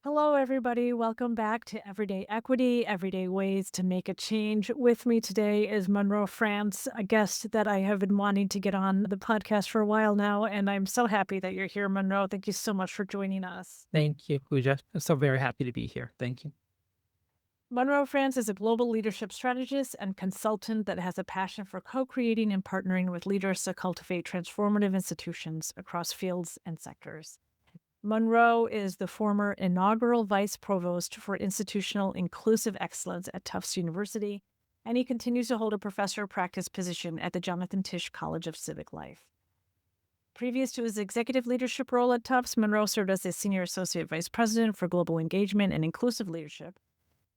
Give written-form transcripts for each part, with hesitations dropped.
Hello, everybody. Welcome back to Everyday Equity, Everyday Ways to Make a Change. With me today is Monroe France, a guest that I have been wanting to get on the podcast for a while now. And I'm so happy that you're here, Monroe. Thank you so much for joining us. Thank you, Pooja. I'm so very happy to be here. Thank you. Monroe France is a global leadership strategist and consultant that has a passion for co creating and partnering with leaders to cultivate transformative institutions across fields and sectors. Monroe is the former inaugural Vice Provost for Institutional Inclusive Excellence at Tufts University, and he continues to hold a professor of practice position at the Jonathan Tisch College of Civic Life. Previous to his executive leadership role at Tufts, Monroe served as a Senior Associate Vice President for Global Engagement and Inclusive Leadership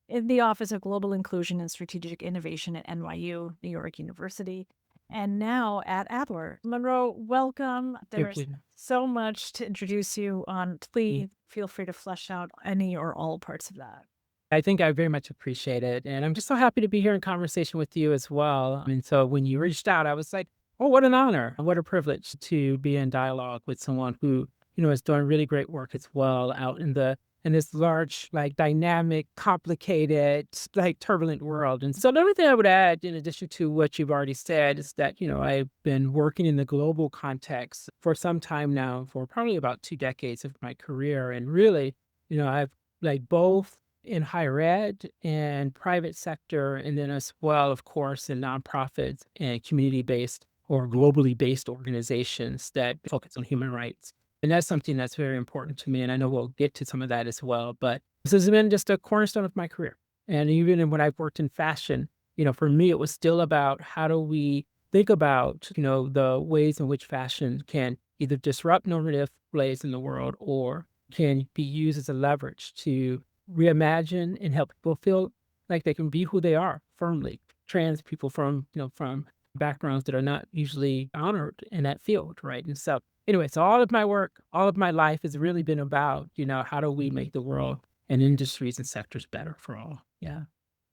in the Office of Global Inclusion and Strategic Innovation at NYU, New York University, and now at Adler. Monroe, welcome. Dear There's Pooja. so much to introduce you on. Please feel free to flesh out any or all parts of that. I think I very much appreciate it. And I'm just so happy to be here in conversation with you as well. And so when you reached out, I was like, oh, what an honor. What a privilege to be in dialogue with someone who, is doing really great work as well out in this large, like dynamic, complicated, like turbulent world. And so the only thing I would add, in addition to what you've already said, is that, I've been working in the global context for some time now, for probably about 2 decades of my career. And really, I've like both in higher ed and private sector, and then as well, of course, in nonprofits and community-based or globally based organizations that focus on human rights. And that's something that's very important to me. And I know we'll get to some of that as well. But this has been just a cornerstone of my career. And even when I've worked in fashion, for me, it was still about how do we think about, the ways in which fashion can either disrupt normative ways in the world or can be used as a leverage to reimagine and help people feel like they can be who they are firmly. Trans people from backgrounds that are not usually honored in that field, right? And so anyway, so all of my work, all of my life has really been about, how do we make the world and industries and sectors better for all? Yeah.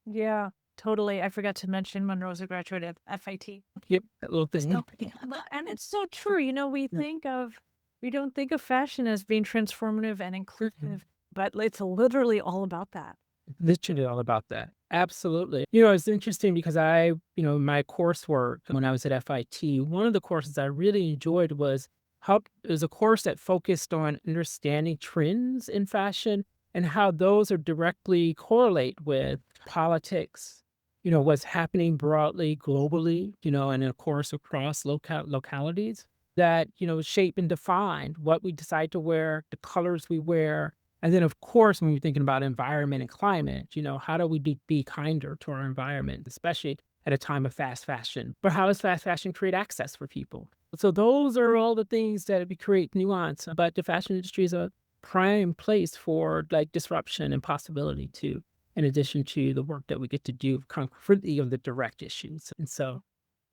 Yeah, totally. I forgot to mention Monroe's a graduate of FIT. Yep. That little thing. So, yeah, and it's so true. We don't think of fashion as being transformative and inclusive, but it's literally all about that. Literally all about that. Absolutely. It's interesting because my coursework when I was at FIT, one of the courses I really enjoyed was it was a course that focused on understanding trends in fashion and how those are directly correlate with politics, what's happening broadly, globally, and of course across localities that, shape and define what we decide to wear, the colors we wear, and then, of course, when we're thinking about environment and climate, how do we be kinder to our environment, especially at a time of fast fashion? But how does fast fashion create access for people? So those are all the things that we create nuance. But the fashion industry is a prime place for like disruption and possibility too, in addition to the work that we get to do concretely on the direct issues. And so,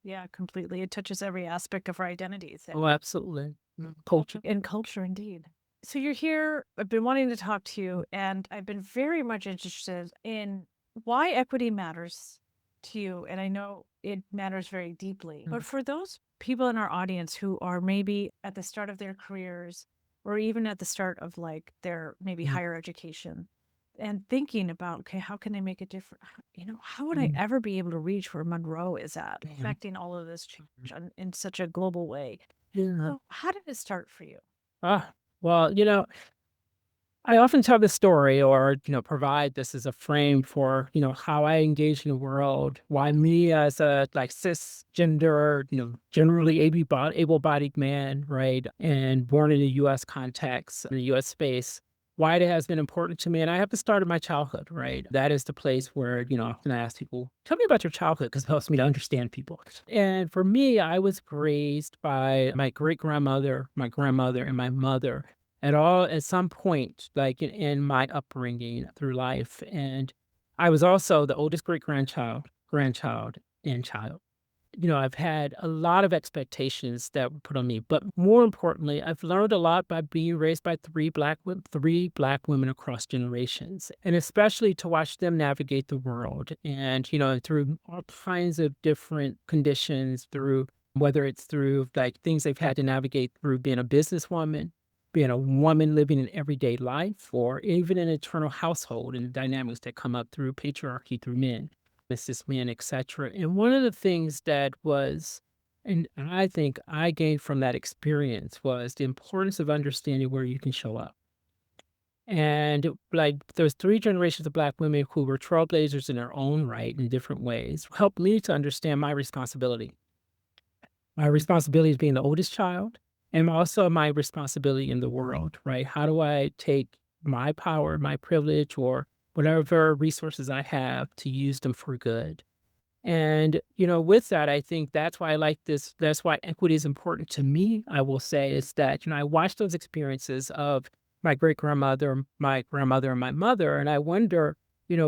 Yeah, completely. It touches every aspect of our identities oh, absolutely. Culture. and culture, indeed. So you're here. I've been wanting to talk to you, and I've been very much interested in why equity matters to you. And I know it matters very deeply. But for those people in our audience who are maybe at the start of their careers or even at the start of like their maybe higher education and thinking about, okay, how can I make a difference? How would I ever be able to reach where Monroe is at, affecting all of this change in such a global way? Yeah. So how did it start for you? Ah, well, I often tell this story or, provide this as a frame for, how I engage in the world, why me as a like cisgender, generally able-bodied man, right, and born in a US context, in the US space, why it has been important to me. And I have to start in my childhood, right? That is the place where, often I ask people, tell me about your childhood because it helps me to understand people. And for me, I was raised by my great grandmother, my grandmother, and my mother at some point, like in my upbringing through life. And I was also the oldest great grandchild, and child. I've had a lot of expectations that were put on me, but more importantly, I've learned a lot by being raised by three black women across generations, and especially to watch them navigate the world and, through all kinds of different conditions, through whether it's through like things they've had to navigate through being a businesswoman, being a woman living in everyday life or even an internal household and the dynamics that come up through patriarchy, through men, Mrs. Men, etc. And one of the things that was, and I think I gained from that experience was the importance of understanding where you can show up. And like there's three generations of Black women who were trailblazers in their own right in different ways, helped me to understand my responsibility. My responsibility as being the oldest child and also my responsibility in the world, right? How do I take my power, my privilege, or whatever resources I have to use them for good? And, with that, I think that's why I like this. That's why equity is important to me. I will say is that, I watched those experiences of my great grandmother, and my mother, and I wonder,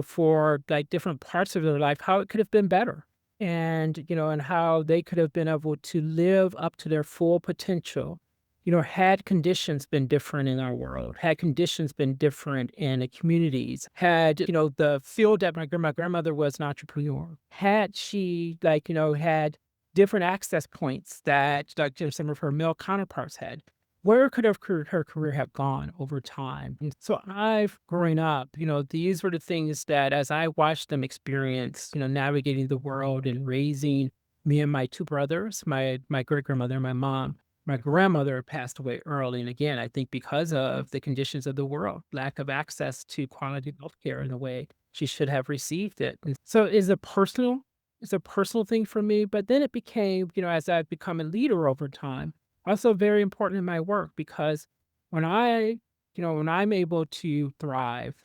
for like different parts of their life, how it could have been better. And, and how they could have been able to live up to their full potential. Had conditions been different in our world, had conditions been different in the communities, had, the field that my grandmother was an entrepreneur, had she had different access points that like some of her male counterparts had, where could her career have gone over time? And so I've growing up, these were the things that as I watched them experience, navigating the world and raising me and my two brothers, my great grandmother and my mom. My grandmother passed away early, and again, I think because of the conditions of the world, lack of access to quality healthcare in the way she should have received it. And so it's a personal thing for me, but then it became, as I've become a leader over time, also very important in my work because when when I'm able to thrive,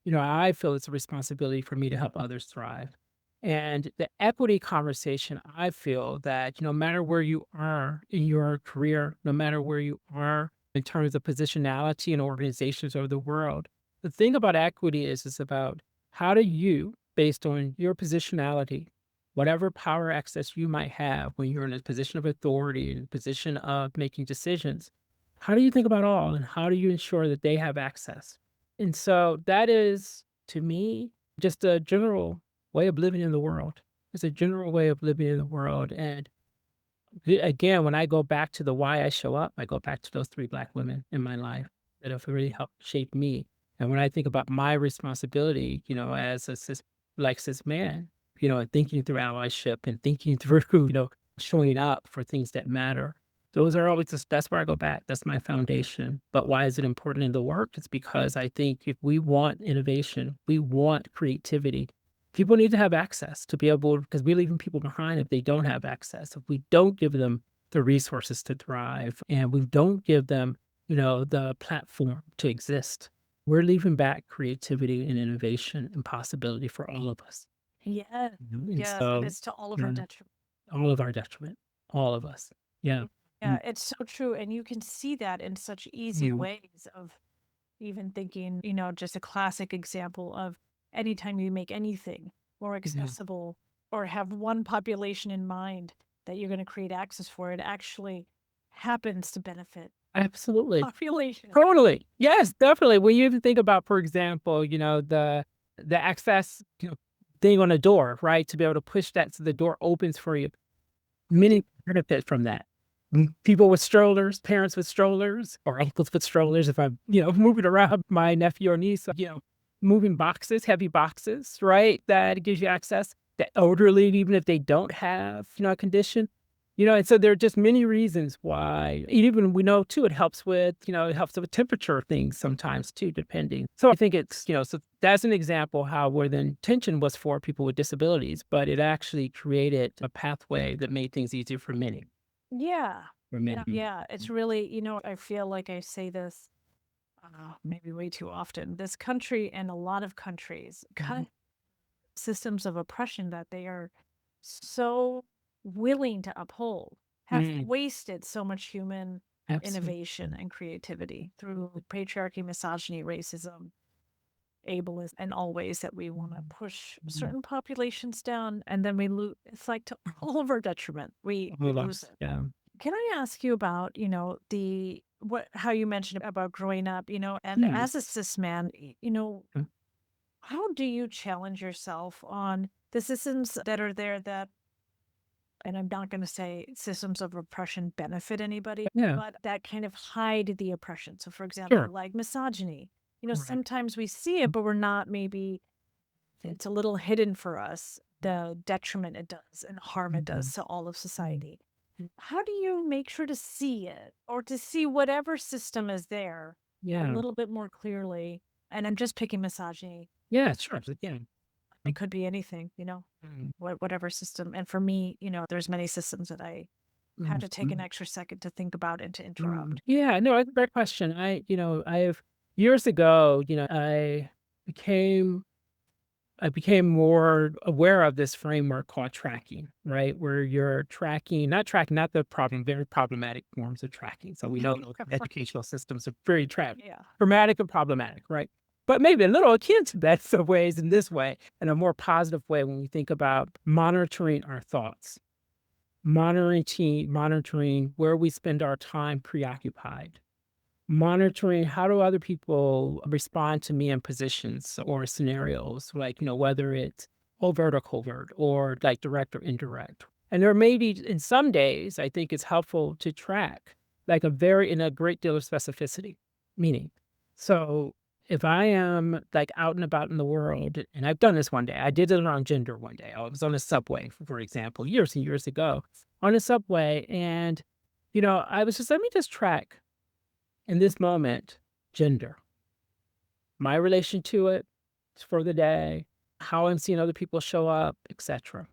I feel it's a responsibility for me to help others thrive. And the equity conversation, I feel that no matter where you are in your career, no matter where you are in terms of positionality in organizations over the world, the thing about equity is about how do you, based on your positionality, whatever power access you might have when you're in a position of authority, in a position of making decisions, how do you think about all and how do you ensure that they have access? And so that is, to me, just a general way of living in the world. It's a general way of living in the world. And again, when I go back to the why I show up, I go back to those three Black women in my life that have really helped shape me. And when I think about my responsibility, as a cis man, and thinking through allyship and thinking through, showing up for things that matter. Those are always just, that's where I go back. That's my foundation. But why is it important in the work? It's because I think if we want innovation, we want creativity, people need to have access to be able, because we're leaving people behind if they don't have access. If we don't give them the resources to thrive and we don't give them, the platform to exist, we're leaving back creativity and innovation and possibility for all of us. Yes, And yes, and so, it's to all of our yeah, detriment. all of our detriment, all of us. Yeah. Yeah, Mm, it's so true, and you can see that in such easy yeah. ways of even thinking, just a classic example of anytime you make anything more Yeah. accessible or have one population in mind that you're going to create access for, it actually happens to benefit Absolutely. population. Totally. Yes, definitely. When you even think about, for example, the access, thing on a door, right? To be able to push that so the door opens for you. Many benefit from that. People with strollers, parents with strollers, or uncles with strollers, if I'm, moving around my nephew or niece, moving boxes, heavy boxes, right? That gives you access. The elderly, even if they don't have, a condition, and so there are just many reasons why. Even we know too, it helps with temperature things sometimes too, depending. So I think it's, so that's an example how where the intention was for people with disabilities, but it actually created a pathway that made things easier for many. Yeah. For Yeah. many. Yeah. It's really, I feel like I say this maybe way too often. This country and a lot of countries kind Mhm. of systems of oppression that they are so willing to uphold have Mm, wasted so much human absolutely. innovation and creativity through patriarchy, misogyny, racism, ableism, and all ways that we want to push Mhm. certain populations down. And then we lose, it's like to all of our detriment, we We lose lost. it. Yeah. Can I ask you about, how you mentioned about growing up, and Yeah. as a cis man, how do you challenge yourself on the systems that are there that and I'm not going to say systems of oppression benefit anybody, Yeah, but that kind of hide the oppression. So, for example, sure. like misogyny, Right. sometimes we see it, but we're not maybe, it's a little hidden for us, the detriment it does and harm it does Mhm. to all of society. How do you make sure to see it or to see whatever system is there a Yeah. little bit more clearly? And I'm just picking misogyny. Yeah, sure. Yeah. It could be anything, Mhm. whatever system. And for me, there's many systems that I had to take an Mhm. extra second to think about and to Mm. interrupt. Yeah, no, that's a great question. I've years ago, became I became more aware of this framework called tracking, right? Where you're tracking, not the problem, very problematic forms of tracking. So we know educational systems are very Yeah. traumatic and problematic, right? But maybe a little akin to that some ways in this way, in a more positive way when we think about monitoring our thoughts, monitoring where we spend our time preoccupied, monitoring how do other people respond to me in positions or scenarios, like, whether it's overt or covert or like direct or indirect. And there may be, in some days, I think it's helpful to track like in a great deal of specificity, meaning, so if I am like out and about in the world, and I've done this one day, I did it around gender one day. I was on a subway, for example, years and years ago, on a subway, and I was just, let me just track in this moment, gender, my relation to it for the day, how I'm seeing other people show up, etc.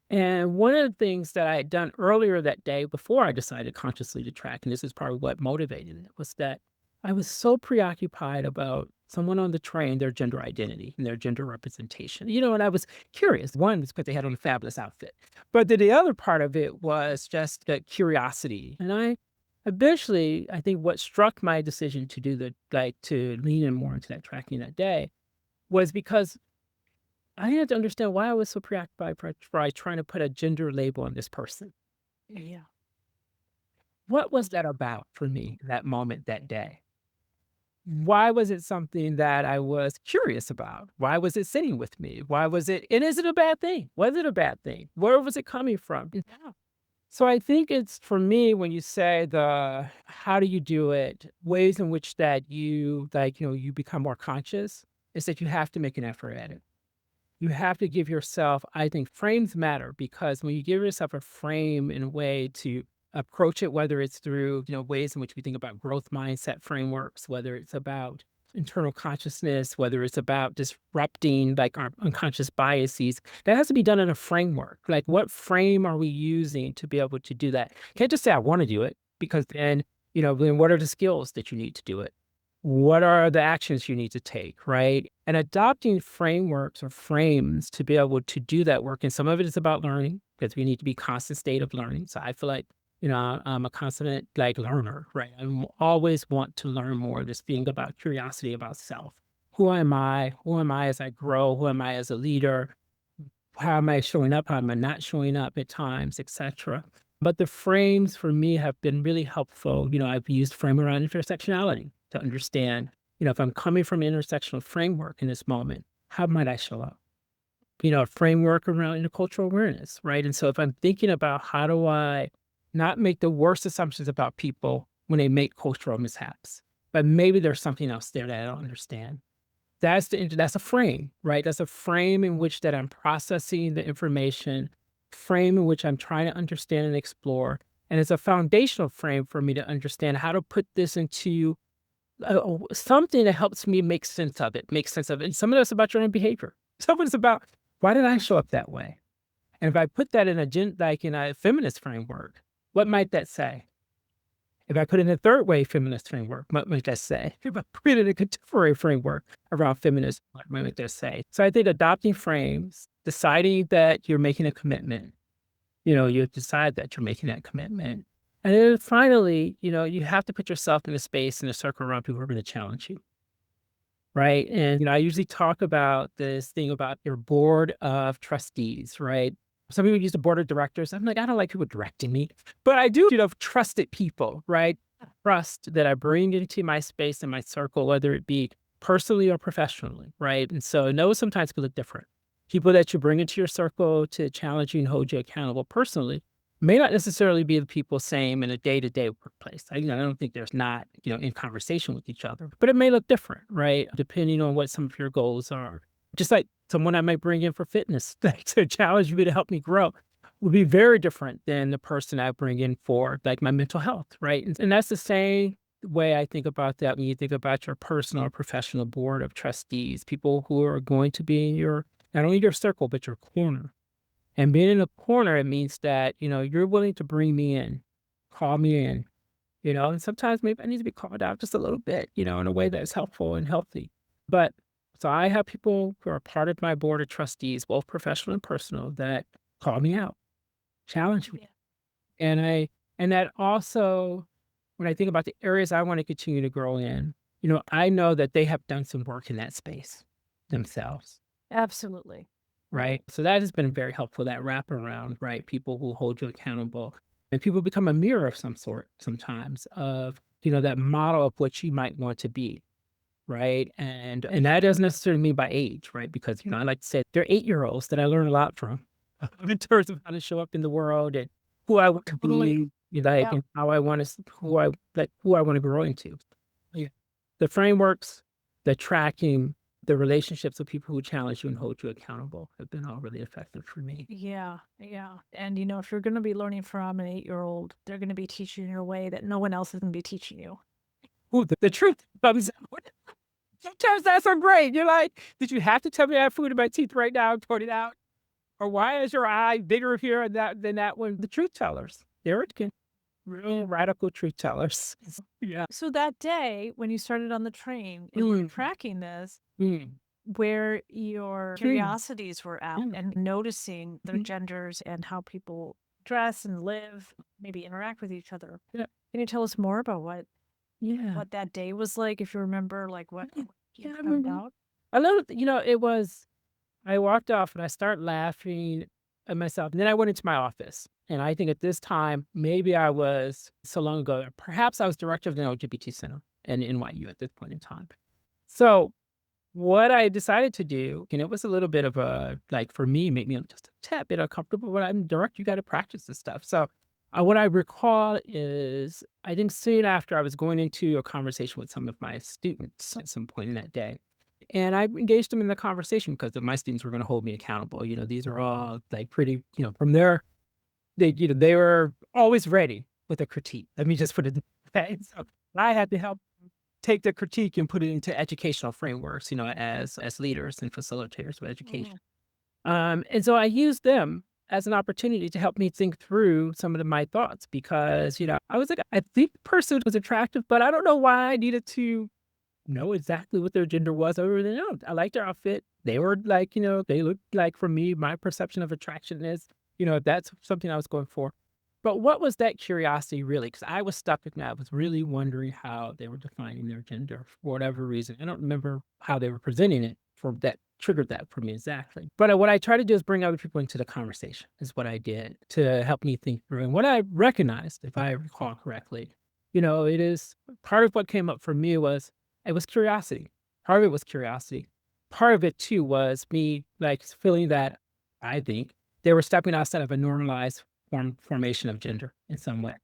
And one of the things that I had done earlier that day before I decided consciously to track, and this is probably what motivated it, was that I was so preoccupied about someone on the train, their gender identity and their gender representation. And I was curious. One is because they had on a fabulous outfit. But then the other part of it was just the curiosity. And I eventually, I think what struck my decision to do to lean in more into that tracking that day was because I had to understand why I was so preoccupied by trying to put a gender label on this person. Yeah. What was that about for me, that moment, that day? Why was it something that I was curious about? Why was it sitting with me? Why was it, and is it a bad thing? Was it a bad thing? Where was it coming from? Yeah. So I think it's for me when you say how do you do it, ways in which that you become more conscious, is that you have to make an effort at it. You have to give yourself, I think frames matter because when you give yourself a frame in a way to approach it, whether it's through, ways in which we think about growth mindset frameworks, whether it's about internal consciousness, whether it's about disrupting like our unconscious biases, that has to be done in a framework. Like what frame are we using to be able to do that? Can't just say I want to do it because then what are the skills that you need to do it? What are the actions you need to take, right? And adopting frameworks or frames to be able to do that work. And some of it is about learning because we need to be constant state of learning. So I feel like, I'm a constant like learner, right? Always want to learn more. This being about curiosity about self. Who am I? Who am I as I grow? Who am I as a leader? How am I showing up? How am I not showing up at times, etc. But the frames for me have been really helpful. I've used frame around intersectionality to understand, if I'm coming from an intersectional framework in this moment, how might I show up? A framework around intercultural awareness, right? And so if I'm thinking about how do I not make the worst assumptions about people when they make cultural mishaps, but maybe there's something else there that I don't understand. That's a frame, right? That's a frame in which that I'm processing the information, frame in which I'm trying to understand and explore, and it's a foundational frame for me to understand how to put this into something that helps me make sense of it. And some of that's about your own behavior. Some of it's about why did I show up that way? And if I put that in like in a feminist framework, what might that say? If I put it in a third wave feminist framework, what might that say? If I put it in a contemporary framework around feminism, what might that say? So I think adopting frames, deciding that you're making a commitment, you decide that you're making that commitment. And then finally, you have to put yourself in a space, in a circle around people who are going to challenge you. Right. And, I usually talk about this thing about your board of trustees, right? Some people use the board of directors. I'm like, I don't like people directing me, but I do, trusted people, right? Trust that I bring into my space and my circle, whether it be personally or professionally, right? And so, no, sometimes can look different. People that you bring into your circle to challenge you and hold you accountable personally may not necessarily be the people same in a day-to-day workplace. I don't think there's not, in conversation with each other, but it may look different, right? Depending on what some of your goals are. Just like someone I might bring in for fitness like, to challenge me to help me grow would be very different than the person I bring in for like my mental health, right? And that's the same way I think about that when you think about your personal or professional board of trustees, people who are going to be in your not only your circle, but your corner. And being in a corner, it means that, you're willing to bring me in, call me in, and sometimes maybe I need to be called out just a little bit, in a way that's helpful and healthy. But so I have people who are part of my board of trustees, both professional and personal, that call me out, challenge Yeah. me. And that also, when I think about the areas I want to continue to grow in, I know that they have done some work in that space themselves. Absolutely. Right? So that has been very helpful, that wraparound, right? People who hold you accountable and people become a mirror of some sort sometimes of, that model of what you might want to be. Right. And that doesn't necessarily mean by age, right? Because, I like to say they're 8-year-olds that I learn a lot from in terms of how to show up in the world and who I want to be, like, Yeah. and how I want to, who I want to grow into. Yeah. The frameworks, the tracking, the relationships with people who challenge you and hold you accountable have been all really effective for me. Yeah. Yeah. And if you're going to be learning from an 8-year-old, they're going to be teaching you in a way that no one else is going to be teaching you. Ooh, the truth comes out. Sometimes that's so great. You're like, did you have to tell me I have food in my teeth right now and point it out? Or why is your eye bigger here than that one? The truth tellers. They're again, real radical truth tellers. Yeah. So that day when you started on the train and Mm, tracking this, mm, where your mm, curiosities were out mm, and noticing their mm. genders and how people dress and live, maybe interact with each other. Yeah. Can you tell us more about what Yeah. what that day was like, if you remember, like what Yeah. you Yeah, I found remember. out? I love, it was I walked off and I start laughing at myself. And then I went into my office. And I think at this time, maybe I was so long ago, perhaps I was director of the LGBT Center in NYU at this point in time. So what I decided to do, and it was a little bit of a, like for me, make me just a tad bit uncomfortable, but I'm director, you got to practice this stuff. So what I recall is I think soon after I was going into a conversation with some of my students at some point in that day. And I engaged them in the conversation because my students were going to hold me accountable. These are all like pretty, from their, they were always ready with a critique. Let me just put it that way. So I had to help take the critique and put it into educational frameworks, as leaders and facilitators of education. Mhm. And so I used them as an opportunity to help me think through some of my thoughts because, I was like, I think the person was attractive, but I don't know why I needed to know exactly what their gender was other than, "Oh, I liked their outfit." They were like, they looked like for me, my perception of attraction is, that's something I was going for. But what was that curiosity really? Because I was stuck with that. I was really wondering how they were defining their gender for whatever reason. I don't remember how they were presenting it for that triggered that for me exactly. But what I try to do is bring other people into the conversation is what I did to help me think through. And what I recognized, if I recall correctly, it is part of what came up for me was it was curiosity. Part of it was curiosity. Part of it too was me like feeling that I think they were stepping outside of a normalized formation of gender in some way.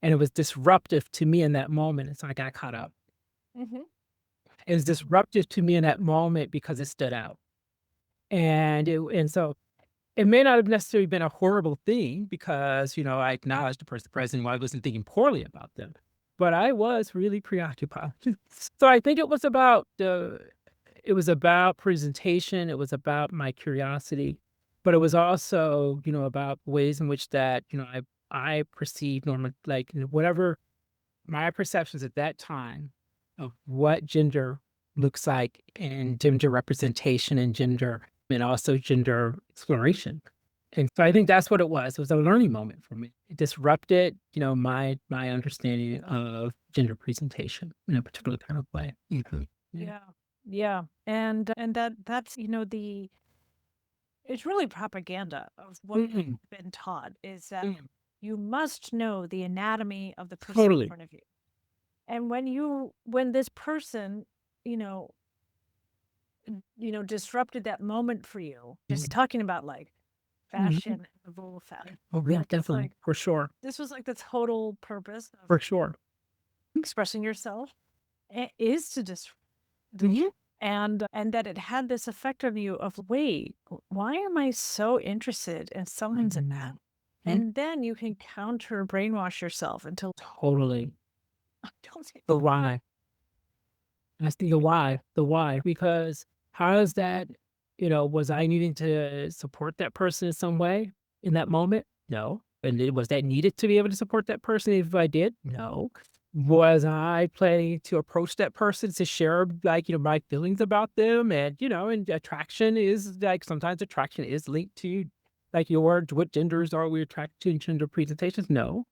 And it was disruptive to me in that moment. And so I got caught up. Mhm. It was disruptive to me in that moment because it stood out. And so it may not have necessarily been a horrible thing because, I acknowledged the person present while I wasn't thinking poorly about them. But I was really preoccupied. So I think it was about presentation, it was about my curiosity, but it was also, about ways in which that, I perceive normal like, whatever my perceptions at that time of what gender looks like and gender representation and gender and also gender exploration. And so I think that's what it was. It was a learning moment for me. It disrupted, my understanding of gender presentation in a particular kind of way. Mhm. Yeah. Yeah. Yeah. And that's the it's really propaganda of what we've Mhm. been taught is that Mhm. you must know the anatomy of the person in Totally. front of you. And when this person, you know, disrupted that moment for you. Just Mhm. talking about like fashion Mhm. and the role of fashion. Oh, yeah, Like it's definitely. like For sure. this was like the total purpose of For sure. expressing yourself is to disrupt Mhm. and that it had this effect on you of wait, why am I so interested in someone's anatomy? Mhm. And then you can counter brainwash yourself until Totally. don't say The why. That's the why, because how is that, was I needing to support that person in some way in that moment? No. And was that needed to be able to support that person if I did? No. Was I planning to approach that person to share like, my feelings about them? And attraction is like sometimes attraction is linked to like what genders are we attracted to in gender presentations? No.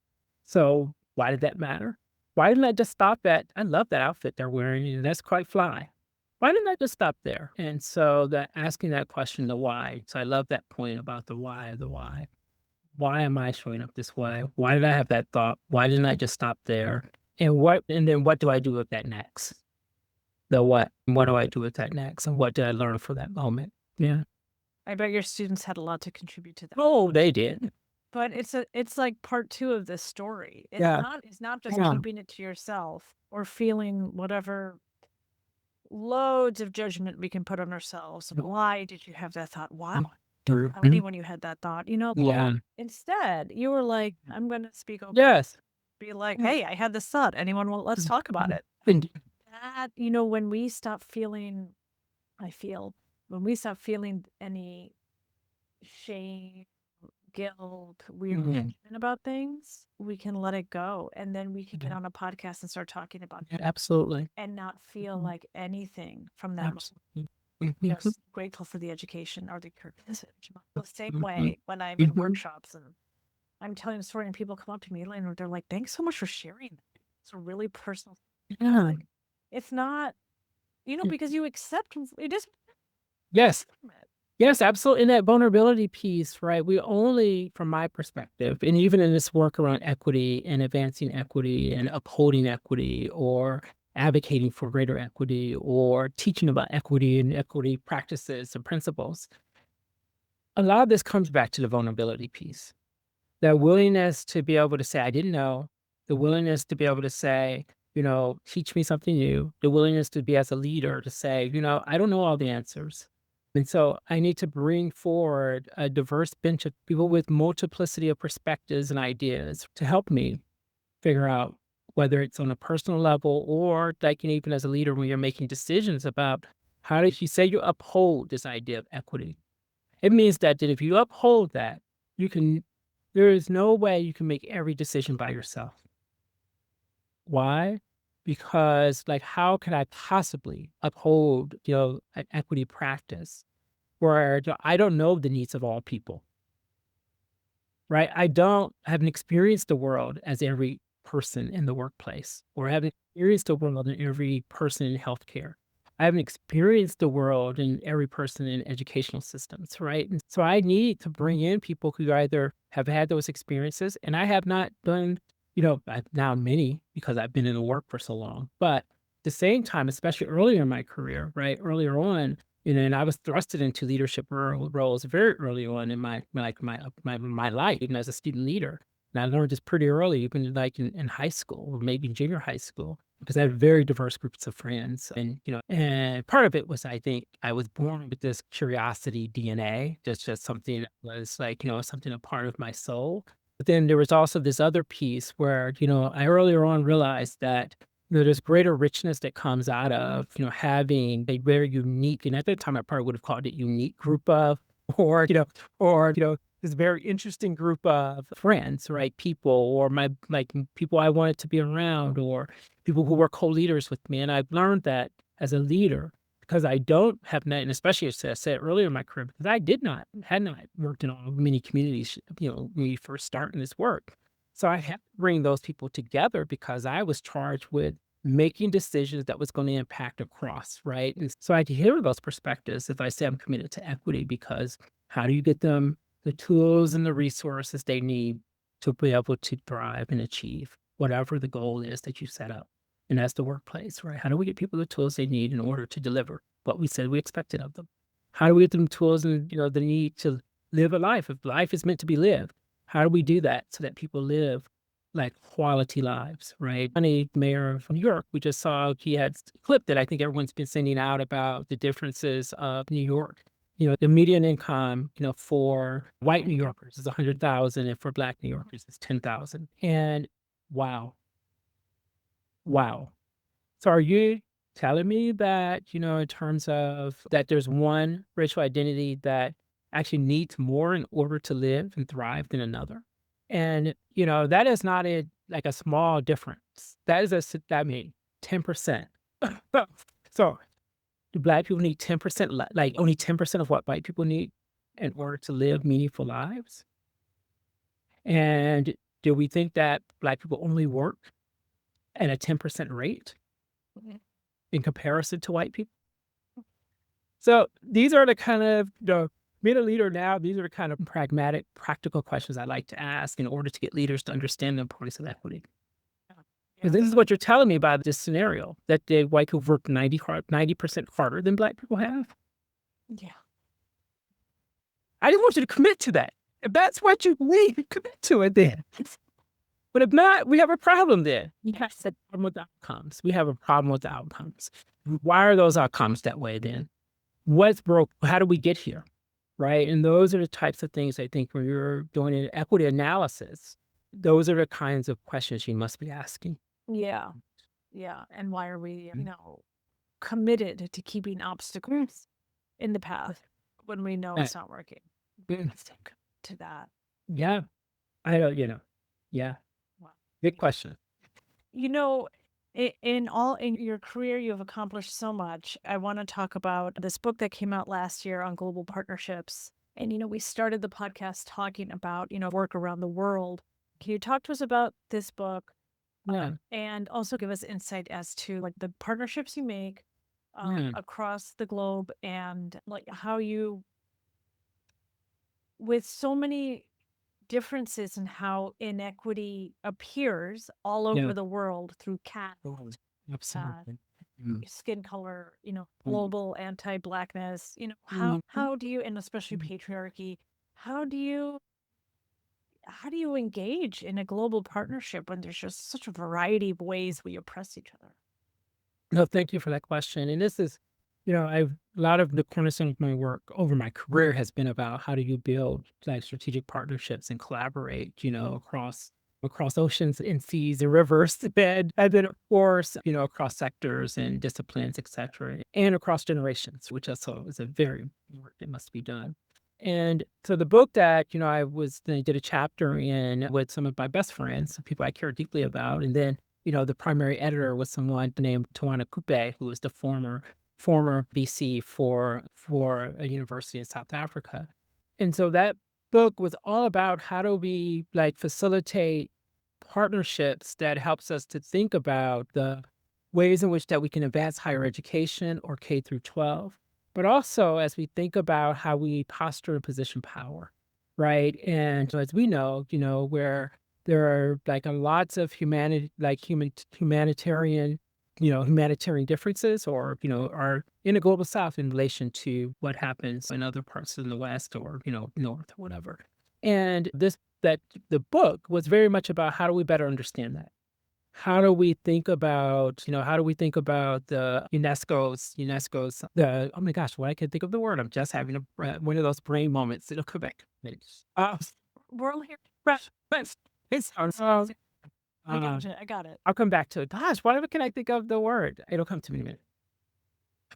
So why did that matter? Why didn't I just stop at, I love that outfit they're wearing, and that's quite fly. Why didn't I just stop there? And so that asking that question, the why. So I love that point about the why of the why. Why am I showing up this way? Why did I have that thought? Why didn't I just stop there? And then what do I do with that next? The what? And what do I do with that next? And what did I learn from that moment? Yeah. I bet your students had a lot to contribute to that. Oh, they did. But it's like part two of this story. Yeah. It's not just Yeah. keeping it to yourself or feeling whatever loads of judgment we can put on ourselves. Why did you have that thought? Wow. How many Mhm. when you had that thought? Yeah. Instead, you were like, I'm gonna speak open, Yes. be like, hey, I had this thought. Anyone want let's talk about it. And That, when we stop feeling I feel when we stop feeling any shame, guilt, weird Mhm. judgment about things, we can let it go. And then we can get Yeah. on a podcast and start talking about Yeah, absolutely. and not feel Mhm. like anything from that moment. Absolutely. Mhm. Just grateful for the education or the message. The same Mhm. way when I'm in Mhm. workshops and I'm telling a story and people come up to me and they're like, thanks so much for sharing that. It's a really personal. Yeah. Like, it's not, because you accept it is. Yes. Yes, absolutely. In that vulnerability piece, right? We only, from my perspective, and even in this work around equity and advancing equity and upholding equity or advocating for greater equity or teaching about equity and equity practices and principles, a lot of this comes back to the vulnerability piece. The willingness to be able to say, I didn't know, the willingness to be able to say, teach me something new, the willingness to be as a leader to say, I don't know all the answers. And so I need to bring forward a diverse bench of people with multiplicity of perspectives and ideas to help me figure out whether it's on a personal level or like even as a leader when you're making decisions about how did you say you uphold this idea of equity. It means that if you uphold that, you can there is no way you can make every decision by yourself. Why? Because, like, how could I possibly uphold, an equity practice where I don't know the needs of all people, right? I haven't experienced the world as every person in the workplace or haven't experienced the world in every person in healthcare. I haven't experienced the world in every person in educational systems, right? And so I need to bring in people who either have had those experiences, and I have not done, I've now many because I've been in the work for so long. But at the same time, especially earlier in my career, right? Earlier on, and I was thrusted into leadership roles very early on in my life, even as a student leader. And I learned this pretty early, even like in high school or maybe junior high school, because I had very diverse groups of friends. And part of it was I think I was born with this curiosity DNA. That's just something that was like, something a part of my soul. But then there was also this other piece where, I earlier on realized that there's greater richness that comes out of, having a very unique, and at that time I probably would have called it unique group of, or, this very interesting group of friends, right? People or people I wanted to be around or people who were co-leaders with me. And I've learned that as a leader, because I don't have that, and especially as I said earlier in my career, because had not worked in all many communities, when you first start in this work. So I had to bring those people together because I was charged with making decisions that was going to impact across, right? And so I had to hear those perspectives if I say I'm committed to equity, because how do you get them the tools and the resources they need to be able to thrive and achieve whatever the goal is that you set up? And that's the workplace, right? How do we get people the tools they need in order to deliver what we said we expected of them? How do we give them tools and, the need to live a life? If life is meant to be lived, how do we do that so that people live like quality lives, right? Funny mayor of New York, we just saw he had a clip that I think everyone's been sending out about the differences of New York. The median income, for white New Yorkers is 100,000 and for Black New Yorkers is 10,000. And wow, wow. So are you telling me that, in terms of that there's one racial identity that actually needs more in order to live and thrive than another? And, that is not like a small difference. That is I mean, 10%. So do Black people need 10%, like only 10% of what white people need in order to live meaningful lives? And do we think that Black people only work at a 10% rate Mhm. in comparison to white people? So these are the kind of, being a leader now, these are the kind of pragmatic, practical questions I like to ask in order to get leaders to understand the importance of equity. Yeah. Because Yeah. this is what you're telling me about this scenario, that the white people work 90% harder than Black people have. Yeah. I didn't want you to commit to that. If that's what you believe, commit to it then. But if not, we have a problem then. Yes, a problem with outcomes. We have a problem with the outcomes. Why are those outcomes that way then? What's broke? How do we get here? Right? And those are the types of things I think when you're doing an equity analysis, those are the kinds of questions you must be asking. Yeah. Yeah. And why are we, Mm. committed to keeping obstacles in the path when we know Uh, it's not working? mm, To that. Yeah, I don't, yeah, Wow. good question. You know, in your career, you have accomplished so much. I want to talk about this book that came out last year on global partnerships. And we started the podcast talking about work around the world. Can you talk to us about this book Yeah, and also give us insight as to like the partnerships you make yeah, across the globe and like how you, with so many differences in how inequity appears all yeah. over the world through caste, Totally. uh, Absolutely. Mm. skin color, Mm. global anti-blackness, Mhm. how do you, and especially Mhm. patriarchy, how do you how do you engage in a global partnership when there's just such a variety of ways we oppress each other? No, thank you for that question. And this is, I've a lot of the cornerstone of my work over my career has been about how do you build like strategic partnerships and collaborate, across oceans and seas and rivers, and then of course, across sectors and disciplines, et cetera, and across generations, which also is a very work that must be done. And so the book that, I did a chapter in with some of my best friends, people I care deeply about, and then the primary editor was someone named Tawana Kupe, who was the former VC for a university in South Africa. And so that book was all about how do we like facilitate partnerships that helps us to think about the ways in which that we can advance higher education or K through 12, but also as we think about how we posture and position power, right? And so as we know, where there are like a lots of humanitarian differences or, are in the global south in relation to what happens in other parts of the West or, North, whatever. And that the book was very much about how do we better understand that? How do we think about the UNESCO's the oh my gosh, why I can't think of the word. I'm just having one of those brain moments. It'll come back. Uh, World here. it's I got it. I'll come back to it. Gosh, why can I think of the word? It'll come to me in a minute.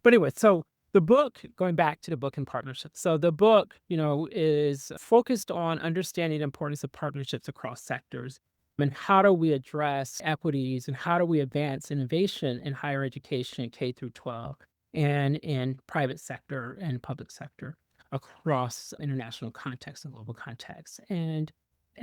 But anyway, so the book, going back to the book and partnerships. So the book, is focused on understanding the importance of partnerships across sectors and how do we address equities and how do we advance innovation in higher education, K through 12, and in private sector and public sector across international context and global context. And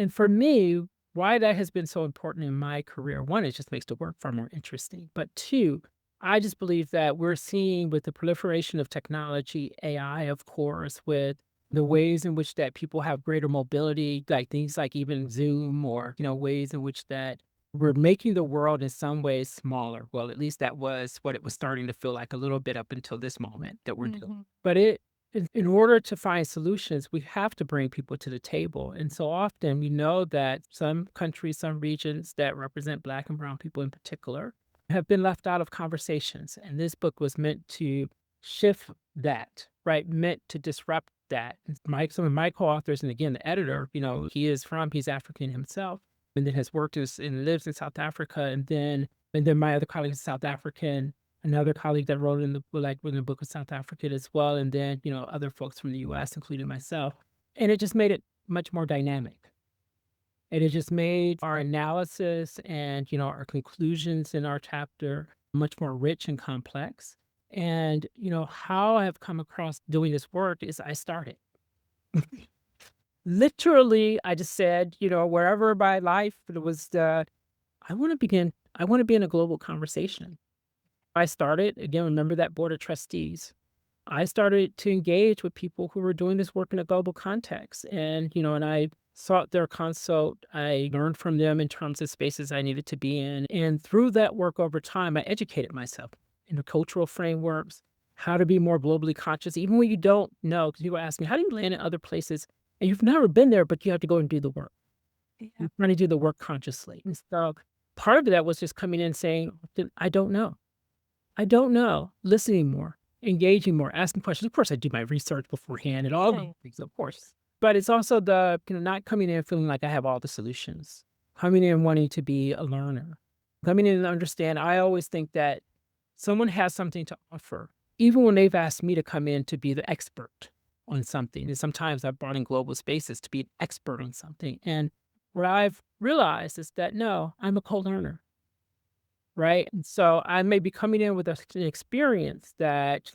for me, why that has been so important in my career, one, it just makes the work far more interesting. But two, I just believe that we're seeing with the proliferation of technology, AI, of course, with the ways in which that people have greater mobility, like things like even Zoom or, ways in which that we're making the world in some ways smaller. Well, at least that was what it was starting to feel like a little bit up until this moment that we're doing. Mhm. But in order to find solutions, we have to bring people to the table. And so often we know that some countries, some regions that represent Black and Brown people in particular have been left out of conversations. And this book was meant to shift that, right? Meant to disrupt that. And some of my co-authors, and again, the editor, he's African himself and then has worked and lives in South Africa. And then my other colleague is South African, another colleague that wrote in the book of South African as well. And then, other folks from the US, including myself. And it just made it much more dynamic. And it just made our analysis and, our conclusions in our chapter much more rich and complex. And, how I've come across doing this work is I started. Literally, I just said, wherever my life it was, I want to be in a global conversation. I started, again, remember that board of trustees. I started to engage with people who were doing this work in a global context. And I sought their consult. I learned from them in terms of spaces I needed to be in. And through that work over time, I educated myself in the cultural frameworks, how to be more globally conscious, even when you don't know, because people ask me, how do you land in other places? And you've never been there, but you have to go and do the work. Yeah. You're trying to do the work consciously. And so part of that was just coming in and saying, I don't know. I don't know. Listening more, engaging more, asking questions. Of course, I do my research beforehand and all the Right. things, of course. But it's also the, not coming in feeling like I have all the solutions, coming in wanting to be a learner, coming in and understand. I always think that someone has something to offer, even when they've asked me to come in to be the expert on something. And sometimes I've brought in global spaces to be an expert on something. And what I've realized is that no, I'm a co-learner. Right? And so I may be coming in with an experience that,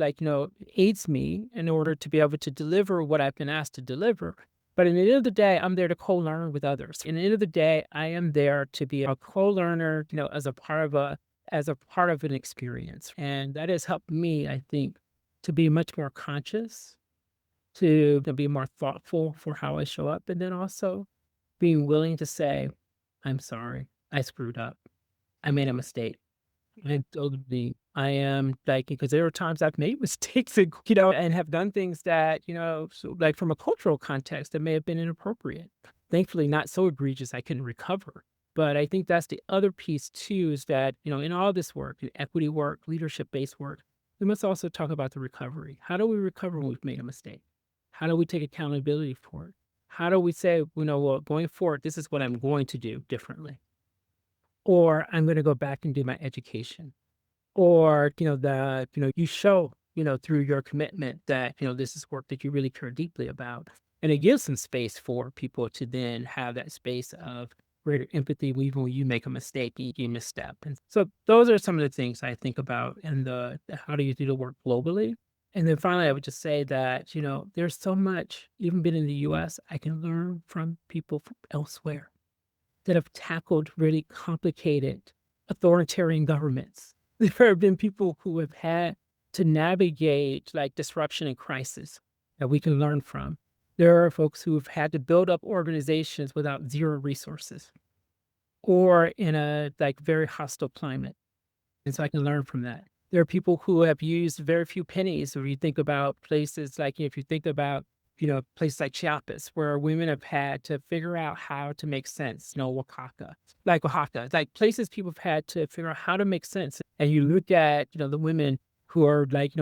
aids me in order to be able to deliver what I've been asked to deliver. But at the end of the day, I'm there to co-learn with others. And at the end of the day, I am there to be a co-learner, as a part of an experience. And that has helped me, I think, to be much more conscious, to be more thoughtful for how I show up, and then also being willing to say, I'm sorry, I screwed up. I made a mistake. I totally I am like because there are times I've made mistakes and have done things that, so like from a cultural context that may have been inappropriate. Thankfully, not so egregious I couldn't recover. But I think that's the other piece too, is that, in all this work, in equity work, leadership-based work, we must also talk about the recovery. How do we recover when we've made a mistake? How do we take accountability for it? How do we say, well, going forward, this is what I'm going to do differently? Or I'm gonna go back and do my education. Or, you show, through your commitment that, this is work that you really care deeply about. And it gives some space for people to then have that space of greater empathy even when you make a mistake, you misstep. And so those are some of the things I think about in the how do you do the work globally. And then finally, I would just say that, there's so much, even been in the US, I can learn from people from elsewhere that have tackled really complicated authoritarian governments. There have been people who have had to navigate like disruption and crisis that we can learn from. There are folks who have had to build up organizations without zero resources or in a like very hostile climate. And so I can learn from that. There are people who have used very few pennies. Or you think about places like, if you think about, places like Chiapas, where women have had to figure out how to make sense, Oaxaca, like places people have had to figure out how to make sense. And you look at, the women who are like,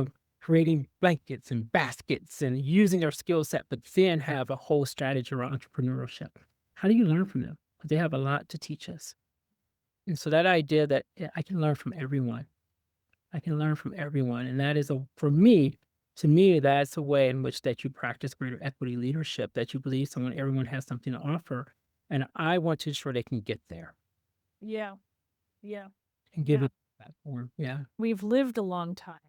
creating blankets and baskets and using their skill set, but then have a whole strategy around entrepreneurship. How do you learn from them? They have a lot to teach us. And so that idea that I can learn from everyone, I can learn from everyone. And that is to me, that's a way in which that you practice greater equity leadership, that you believe everyone has something to offer. And I want to ensure they can get there Yeah. Yeah. and give Yeah. it a platform. Yeah. We've lived a long time.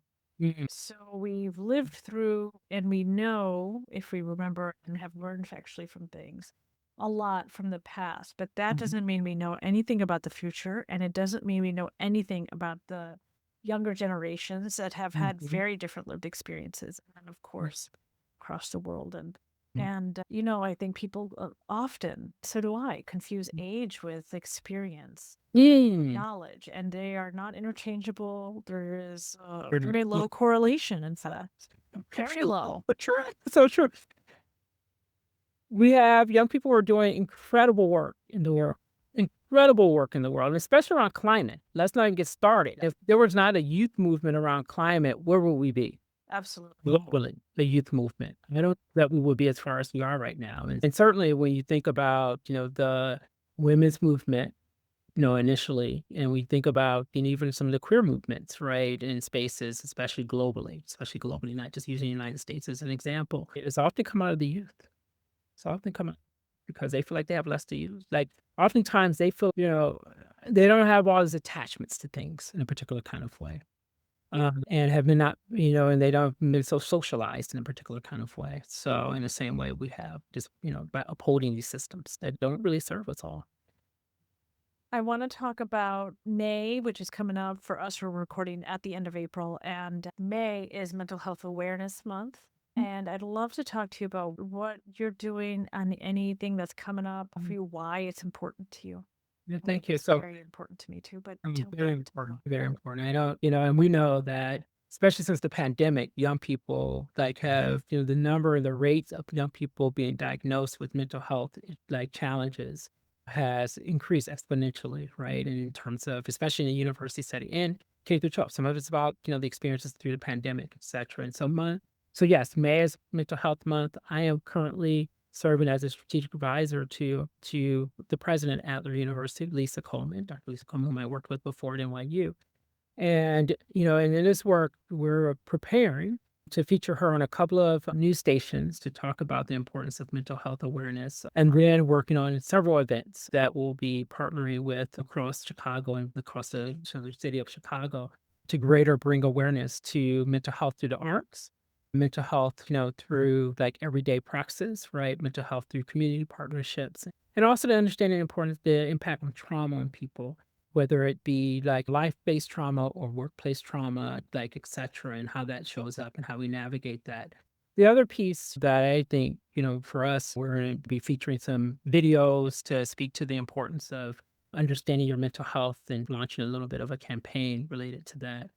Mhm. So we've lived through, and we know, if we remember and have learned actually from things, a lot from the past. But that Mhm. doesn't mean we know anything about the future. And it doesn't mean we know anything about the younger generations that have had Mhm. very different lived experiences. And of Right. course, across the world. And, Mhm. I think people often, so do I, confuse age with experience. Mm. knowledge, and they are not interchangeable. There is Pretty very look, little correlation in fact, very very low. low, but you're right. So true. We have young people who are doing incredible work in the world. Incredible work in the world, and especially around climate. Let's not even get started. If there was not a youth movement around climate, where would we be? Absolutely. Globally, the youth movement. I don't that we would be as far as we are right now. And certainly when you think about, the women's movement, initially, and we think about even some of the queer movements, right, in spaces, especially globally, not just using the United States as an example, it's often come out of the youth. It's often come out because they feel like they have less to use. Like oftentimes they feel, they don't have all these attachments to things in a particular kind of way. And have been not, and they don't been so socialized in a particular kind of way. So in the same way we have just, by upholding these systems that don't really serve us all. I want to talk about May, which is coming up for us. We're recording at the end of April, and May is Mental Health Awareness Month. And I'd love to talk to you about what you're doing and anything that's coming up for you, why it's important to you. Yeah, I mean, thank you. it's So very important to me too, but tell me. very important, very important. I know, and we know that especially since the pandemic, young people like have, the number and the rates of young people being diagnosed with mental health like challenges has increased exponentially, right? And in terms of especially in the university setting and K through 12. Some of it's about, the experiences through the pandemic, et cetera. And so yes, May is mental health month. I am currently serving as a strategic advisor to the president at Adler University, Lisa Coleman, Dr. Lisa Coleman, whom I worked with before at NYU. And, and in this work, we're preparing to feature her on a couple of news stations to talk about the importance of mental health awareness, and then working on several events that we'll be partnering with across Chicago and across the city of Chicago to greater bring awareness to mental health through the arts, mental health, through like everyday practices, right? Mental health through community partnerships, and also to understand the importance, the impact of trauma on people, whether it be like life-based trauma or workplace trauma, like et cetera, and how that shows up and how we navigate that. The other piece that I think, for us, we're going to be featuring some videos to speak to the importance of understanding your mental health and launching a little bit of a campaign related to that.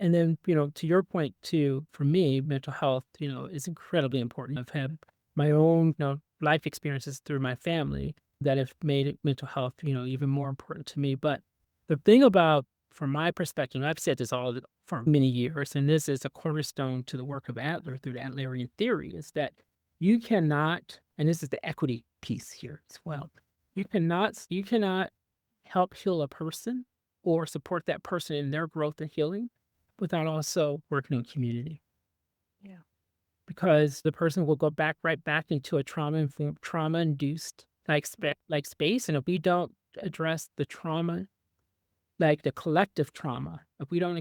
And then, to your point too, for me, mental health, is incredibly important. I've had my own, life experiences through my family that have made mental health, even more important to me. But the thing about, from my perspective, and I've said this all for many years, and this is a cornerstone to the work of Adler through the Adlerian theory, is that you cannot, and this is the equity piece here as well, you cannot help heal a person or support that person in their growth and healing without also working in community. Yeah. Because the person will go right back into a trauma induced like space. And if we don't address the trauma, like the collective trauma, if we don't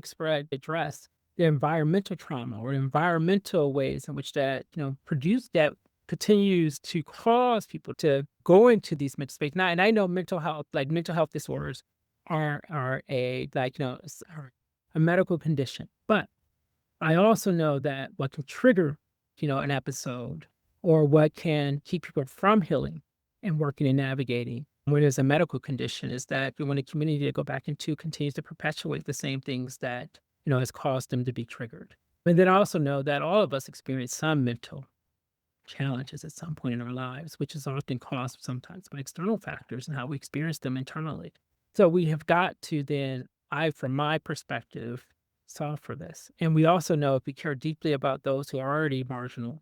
address the environmental trauma or environmental ways in which that, produce that continues to cause people to go into these mental space. Now, and I know mental health disorders are a are a medical condition, but I also know that what can trigger, an episode or what can keep people from healing and working and navigating when there's a medical condition is that when a community they go back into continues to perpetuate the same things that, has caused them to be triggered. But then I also know that all of us experience some mental challenges at some point in our lives, which is often caused sometimes by external factors and how we experience them internally. So we have got to then, from my perspective, solve for this. And we also know if we care deeply about those who are already marginal,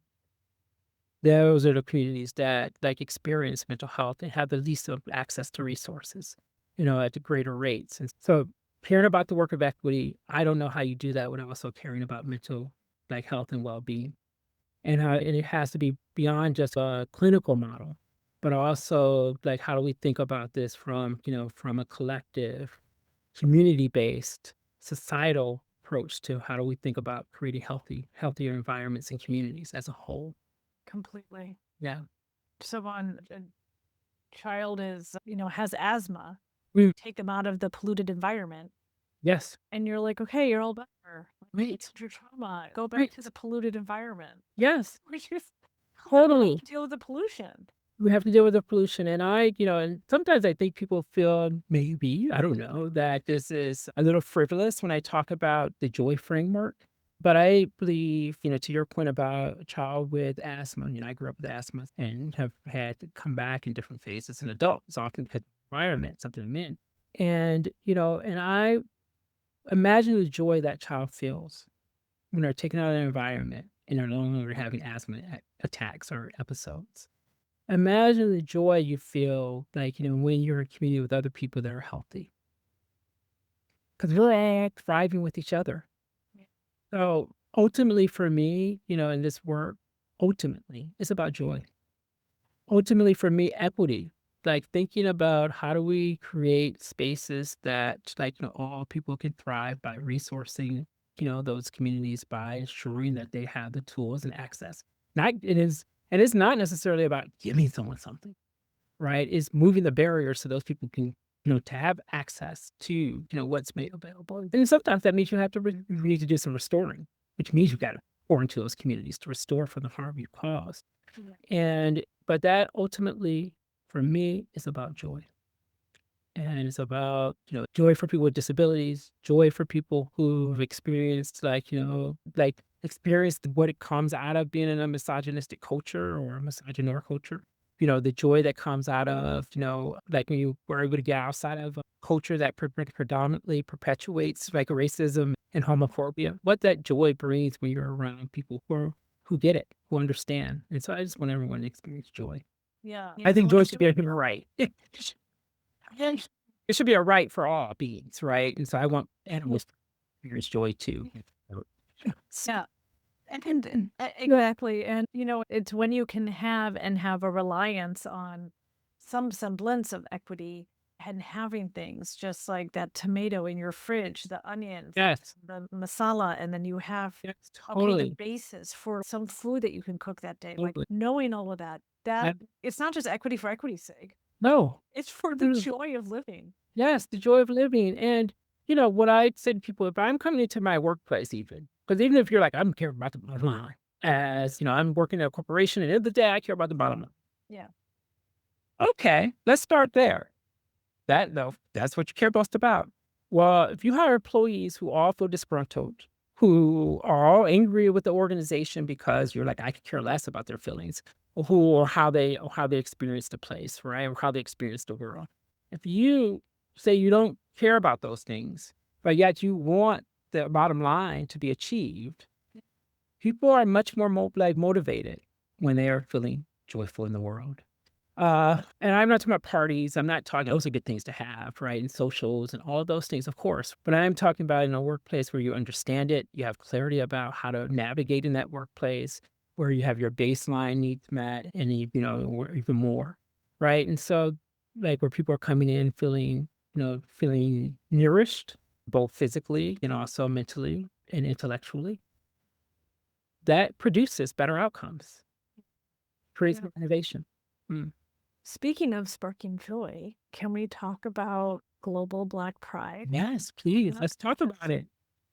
those are the communities that like experience mental health and have the least of access to resources, at the greater rates. And so caring about the work of equity, I don't know how you do that without also caring about mental like health and well-being. And it has to be beyond just a clinical model, but also like how do we think about this from, from a collective, community-based, societal approach to how do we think about creating healthier environments and communities as a whole. Completely. Yeah. Someone, a child is, has asthma, Mm, take them out of the polluted environment, yes. and you're like, okay, you're all better. Like, Right. it's your trauma. Go back Right. to the polluted environment. Yes. We just Totally. deal with the pollution. we have to deal with the pollution. And and sometimes I think people feel maybe, I don't know, that this is a little frivolous when I talk about the joy framework. But I believe, to your point about a child with asthma, I grew up with asthma and have had to come back in different phases as an adult. It's often because of the environment, something I'm in. And I imagine the joy that child feels when they're taken out of their environment and they're no longer having asthma attacks or episodes. Imagine the joy you feel, like, when you're in community with other people that are healthy, because 'cause we're thriving with each other. Yeah. So, ultimately for me, in this work, ultimately, it's about joy. Ultimately for me, equity, like, thinking about how do we create spaces that, like, all people can thrive by resourcing, those communities by ensuring that they have the tools and access. Not it is and it's not necessarily about giving someone something. Right, is moving the barriers so those people can, to have access to, what's made available. And sometimes that means you need to do some restoring, which means you gotta pour into those communities to restore from the harm you caused. Yeah. But that ultimately, for me, is about joy. And it's about, joy for people with disabilities, joy for people who've experienced experienced what it comes out of being in a misogynistic culture or a misogynoir culture. The joy that comes out of, like when you were able to get outside of a culture that predominantly perpetuates like racism and homophobia, what that joy brings when you're around people who get it, who understand. And so I just want everyone to experience joy. Yeah. I think joy should be a human right. Yes. It should be a right for all beings, right? And so I want animals to experience joy too. So, Yeah. Exactly. And, it's when you can have a reliance on some semblance of equity and having things just like that tomato in your fridge, the onions, yes, the masala, and then you have, yes, okay, the totally, basis for some food that you can cook that day. Like totally. knowing all of that And it's not just equity for equity's sake. no, It's for the mm, joy of living. yes, the joy of living. And what I say to people, if I'm coming into my workplace, because even if you're like, I'm caring about the bottom line, as I'm working at a corporation, and at the end of the day, I care about the bottom line. Yeah. Okay, let's start there. That though, that's what you care most about. Well, if you hire employees who all feel disgruntled, who are all angry with the organization because you're like, I could care less about their feelings, or how they experience the place, right? Or how they experience the world. If you say you don't care about those things, but yet you want the bottom line to be achieved, people are much more motivated when they are feeling joyful in the world. And I'm not talking about parties. I'm not talking, those are good things to have, right? And socials and all of those things, of course. But I'm talking about in a workplace where you understand it, you have clarity about how to navigate in that workplace, where you have your baseline needs met and or even more, right? And so, like, where people are coming in feeling nourished, both physically and also mentally and intellectually, that produces better outcomes, creates Yeah. more innovation. Mm. Speaking of sparking joy, can we talk about Global Black Pride? Yes, please. Coming up Let's talk in about it.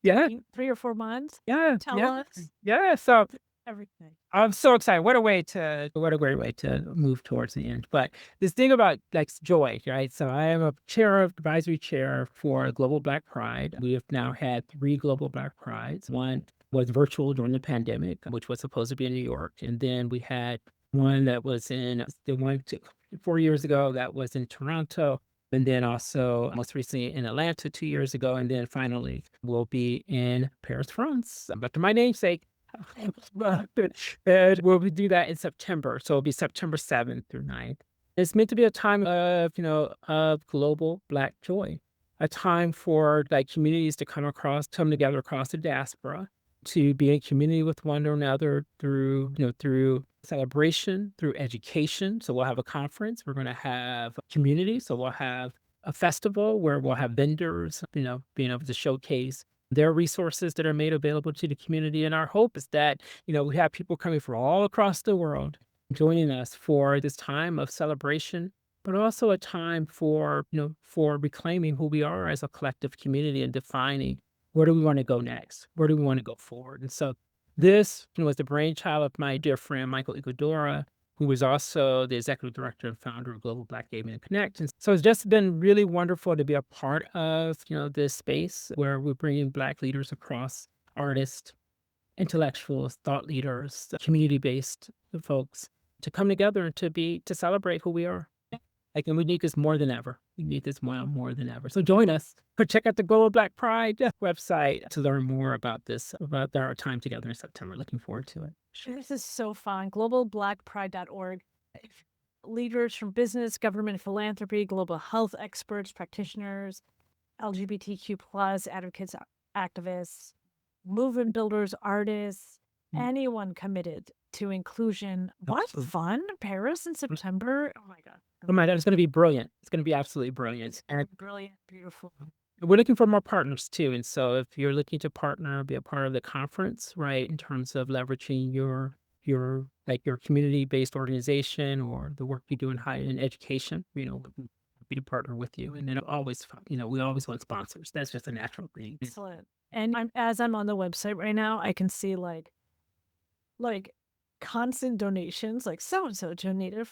Yeah, 3 or 4 months? yeah, Tell yeah, us yeah. So everything. I'm so excited. What a great way to move towards the end. But this thing about like joy, right? So I am a advisory chair for Global Black Pride. We have now had 3 Global Black Prides. One was virtual during the pandemic, which was supposed to be in New York. And then we had one that was in the one 4 years ago that was in Toronto. And then also most recently in Atlanta 2 years ago. And then finally will be in Paris, France. But to my namesake, and we'll do that in September. So it'll be September 7th through 9th. It's meant to be a time of, of global Black joy, a time for like communities to come together across the diaspora, to be in community with one another through celebration, through education. So we'll have a conference. We're going to have a community. So we'll have a festival where we'll have vendors, being able to showcase their resources that are made available to the community. And our hope is that, we have people coming from all across the world joining us for this time of celebration, but also a time for reclaiming who we are as a collective community and defining where do we want to go next? Where do we want to go forward? And so this was the brainchild of my dear friend, Michael Iguodora. who is also the executive director and founder of Global Black Gay Men Connect. And so it's just been really wonderful to be a part of, this space where we're bringing Black leaders across, artists, intellectuals, thought leaders, community-based folks to come together and to celebrate who we are. Like, and we need this more than ever. We need this more than ever. So join us or check out the Global Black Pride website to learn more about this, about our time together in September. Looking forward to it. This is so fun. Globalblackpride.org. Leaders from business, government, philanthropy, global health experts, practitioners, LGBTQ plus advocates, activists, movement builders, artists, anyone committed to inclusion. What Absolutely. fun! Paris in September. Oh my God. Oh my God, it's going to be brilliant. It's going to be absolutely brilliant. And Brilliant, beautiful. we're looking for more partners too. And so if you're looking to partner, be a part of the conference, right, in terms of leveraging your like your community-based organization or the work you do in higher in education, we'd be to partner with you. And then always, we always want sponsors. That's just a natural thing. Excellent. And as I'm on the website right now, I can see like constant donations, like so and so donated.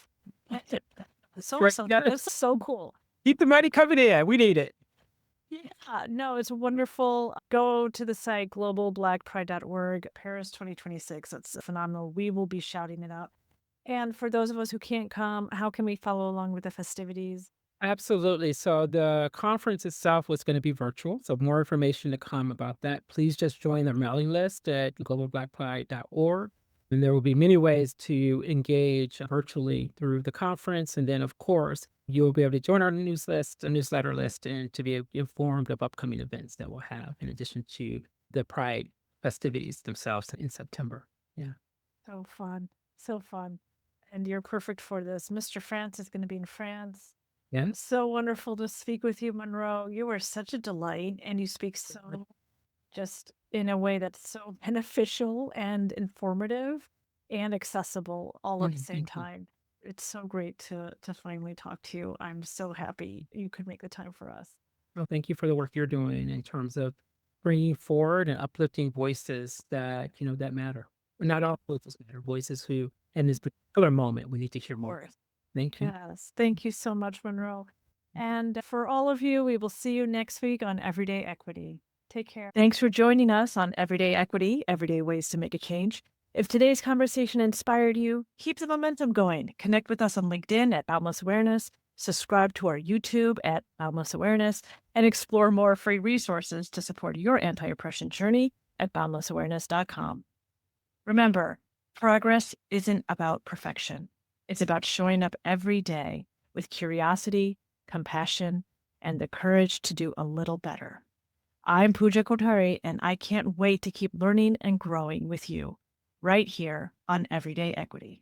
So Right, so got it. that's so cool. Keep the money coming in. We need it. Yeah, no, it's wonderful. Go to the site globalblackpride.org, Paris 2026. That's phenomenal. We will be shouting it out. And for those of us who can't come, how can we follow along with the festivities? Absolutely. So the conference itself was going to be virtual. So more information to come about that. Please just join the mailing list at globalblackpride.org. And there will be many ways to engage virtually through the conference. And then, of course, you'll be able to join our newsletter list, and to be informed of upcoming events that we'll have in addition to the Pride festivities themselves in September. Yeah. So fun. So fun. And you're perfect for this. Mr. France is going to be in France. Yes. So wonderful to speak with you, Monroe. You are such a delight, and you speak so just in a way that's so beneficial and informative and accessible all at the same Thank you. time. It's so great to finally talk to you. I'm so happy you could make the time for us. Well, thank you for the work you're doing in terms of bringing forward and uplifting voices that, that matter. Not all voices matter, voices who, in this particular moment, we need to hear more. Course. Thank you. Yes. Thank you so much, Monroe. And for all of you, we will see you next week on Everyday Equity. Take care. Thanks for joining us on Everyday Equity, Everyday Ways to Make a Change. If today's conversation inspired you, keep the momentum going. Connect with us on LinkedIn at Boundless Awareness, subscribe to our YouTube at Boundless Awareness, and explore more free resources to support your anti-oppression journey at boundlessawareness.com. Remember, progress isn't about perfection. It's about showing up every day with curiosity, compassion, and the courage to do a little better. I'm Pooja Kothari, and I can't wait to keep learning and growing with you right here on Everyday Equity.